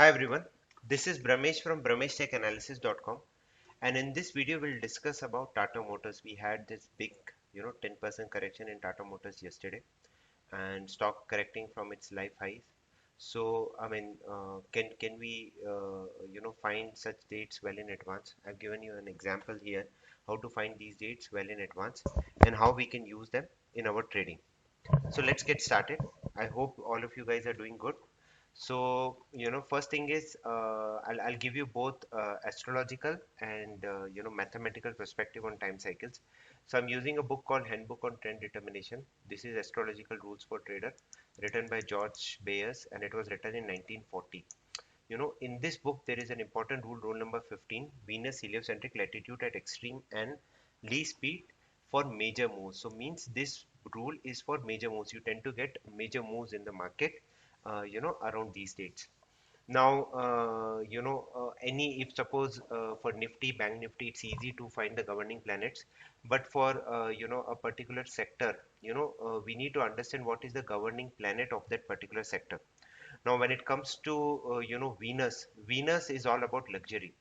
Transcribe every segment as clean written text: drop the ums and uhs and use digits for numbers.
Hi everyone, this is Bramesh from BrameshTechAnalysis.com, and in this video we'll discuss about Tata Motors. We had this big 10% correction in Tata Motors yesterday and stock correcting from its life highs. So can we find such dates well in advance? I've given you an example here how to find these dates well in advance and how we can use them in our trading. So let's get started. I hope all of you guys are doing good. So, first thing is I'll give you both astrological and mathematical perspective on time cycles. So I'm using a book called Handbook on Trend Determination. This is Astrological Rules for Trader, written by George Bayers, and it was written in 1940. In this book there is an important rule, rule number 15: Venus heliocentric latitude at extreme and lee speed for major moves. So means this rule is for major moves. You tend to get major moves in the market around these dates. Now any, if suppose for Nifty, Bank Nifty, it's easy to find the governing planets, but for a particular sector, we need to understand what is the governing planet of that particular sector. Now, when it comes to Venus is all about luxury.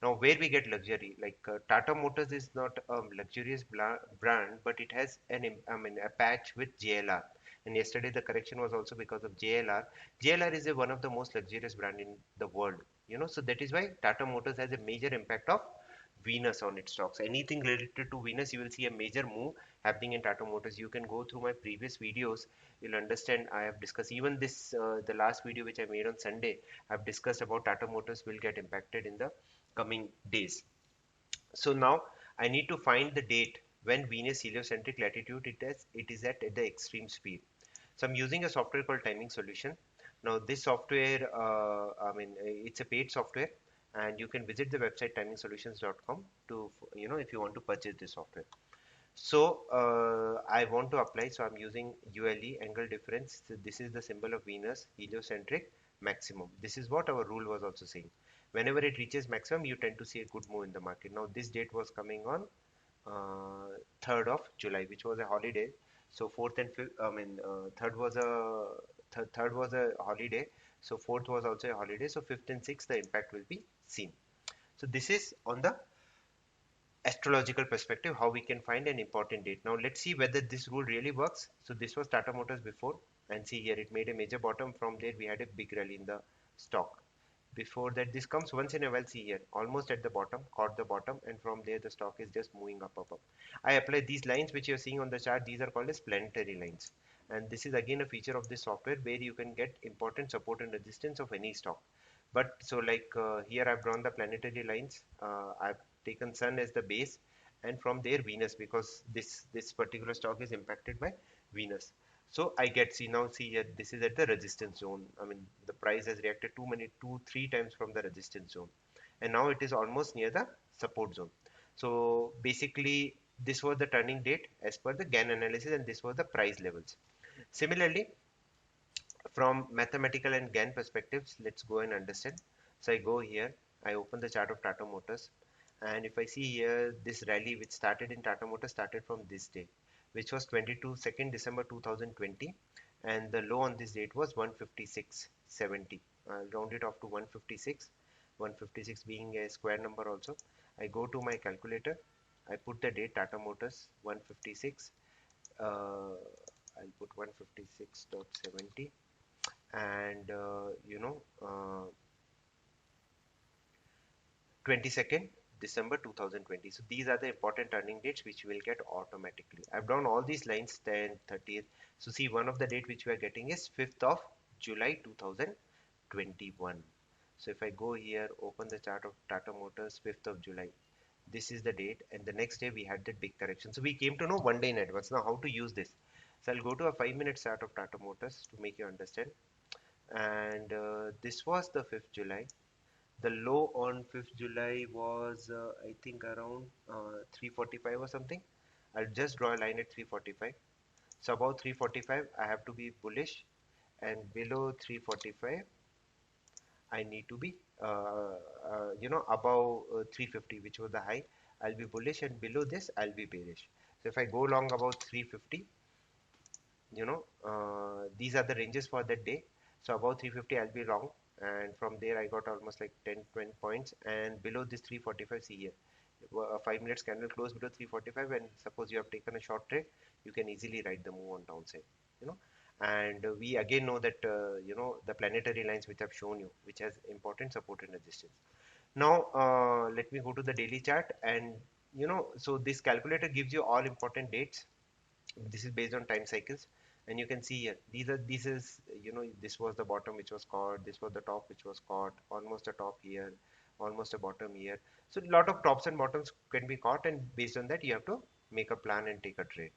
Now, where we get luxury, like Tata Motors is not a luxurious brand, but it has a patch with JLR. And yesterday the correction was also because of JLR. JLR is one of the most luxurious brand in the world. So that is why Tata Motors has a major impact of Venus on its stocks. Anything related to Venus, you will see a major move happening in Tata Motors. You can go through my previous videos. You'll understand. I have discussed even this, the last video which I made on Sunday. I've discussed about Tata Motors will get impacted in the coming days. So now I need to find the date when Venus heliocentric latitude it is at the extreme speed. So I'm using a software called Timing Solution. Now this software, it's a paid software, and you can visit the website timingsolutions.com to, if you want to purchase this software. So I want to apply, so I'm using ULE, angle difference. So this is the symbol of Venus heliocentric maximum. This is what our rule was also saying. Whenever it reaches maximum, you tend to see a good move in the market. Now this date was coming on 3rd of July, which was a holiday. So fourth and fifth, third was a holiday. So fourth was also a holiday. So fifth and sixth, the impact will be seen. So this is on the astrological perspective how we can find an important date. Now let's see whether this rule really works. So this was Tata Motors before, and see here it made a major bottom. From there we had a big rally in the stock. Before that, this comes once in a while. See here, almost at the bottom, caught the bottom, and from there the stock is just moving up. I apply these lines which you're seeing on the chart. These are called as planetary lines, and this is again a feature of this software where you can get important support and resistance of any stock. But so like here I've drawn the planetary lines. I've taken Sun as the base, and from there Venus, because this particular stock is impacted by Venus. So I get, see now, see here, this is at the resistance zone. I mean the price has reacted two three times from the resistance zone, and now it is almost near the support zone. So basically this was the turning date as per the GAN analysis, and this was the price levels. Similarly, from mathematical and GAN perspectives, let's go and understand. So I go here, I open the chart of Tata Motors, and if I see here, this rally which started in Tata Motors started from this day, which was 2nd December 2020, and the low on this date was 156.70. I'll round it off to 156, 156 being a square number also. I go to my calculator, I put the date Tata Motors 156, I'll put 156.70, and 22nd December 2020. So these are the important turning dates which you will get automatically. I've drawn all these lines 10th, 30th. So see, one of the date which we are getting is 5th of July 2021. So if I go here, open the chart of Tata Motors, 5th of July. This is the date, and the next day we had that big correction. So we came to know one day in advance. Now how to use this? So I'll go to a 5-minute chart of Tata Motors to make you understand. And this was the 5th July. The low on 5th July was I think around 345 or something. I'll just draw a line at 345. So above 345 I have to be bullish, and below 345 I need to be above 350, which was the high, I'll be bullish, and below this I'll be bearish. So if I go long about 350, these are the ranges for that day. So above 350 I'll be long, and from there I got almost like 10-20 points, and below this 345, see here, a 5 minutes candle close below 345, and suppose you have taken a short trade, you can easily ride the move on downside, you know. And we again know that the planetary lines which I've shown you, which has important support and resistance. Now let me go to the daily chart, and so this calculator gives you all important dates. This is based on time cycles, and you can see here, this is, this was the bottom which was caught, this was the top which was caught, almost a top here, almost a bottom here. So a lot of tops and bottoms can be caught, and based on that you have to make a plan and take a trade.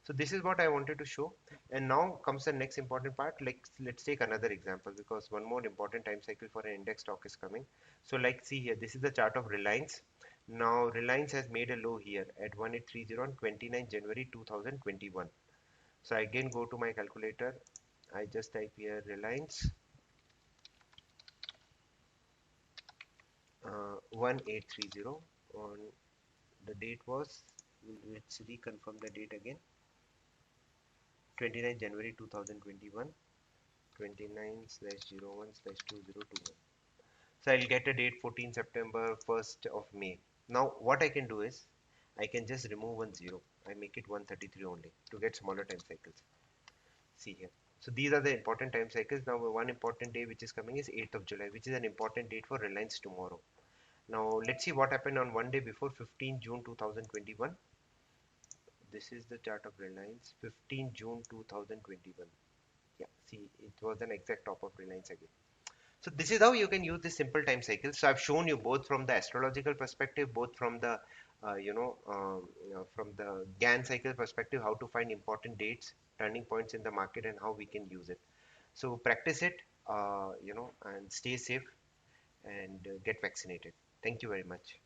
So this is what I wanted to show. And now comes the next important part. Like, let's take another example, because one more important time cycle for an index stock is coming. So like, see here, this is the chart of Reliance. Now Reliance has made a low here at 1830 on 29 January 2021. So I again go to my calculator. I just type here Reliance 1830 on the date was, let's reconfirm the date again, 29 January 2021, 29/01/2021. So I'll get a date 14 September, 1st of May. Now what I can do is I can just remove one zero. I make it 133 only to get smaller time cycles. See here. So these are the important time cycles. Now one important day which is coming is 8th of July, which is an important date for Reliance tomorrow. Now let's see what happened on one day before, 15 June 2021. This is the chart of Reliance, 15 June 2021. Yeah, see, it was an exact top of Reliance again. So this is how you can use this simple time cycle. So I've shown you both from the astrological perspective, both from the from the Gann cycle perspective, how to find important dates, turning points in the market, and how we can use it. So practice it, and stay safe, and get vaccinated. Thank you very much.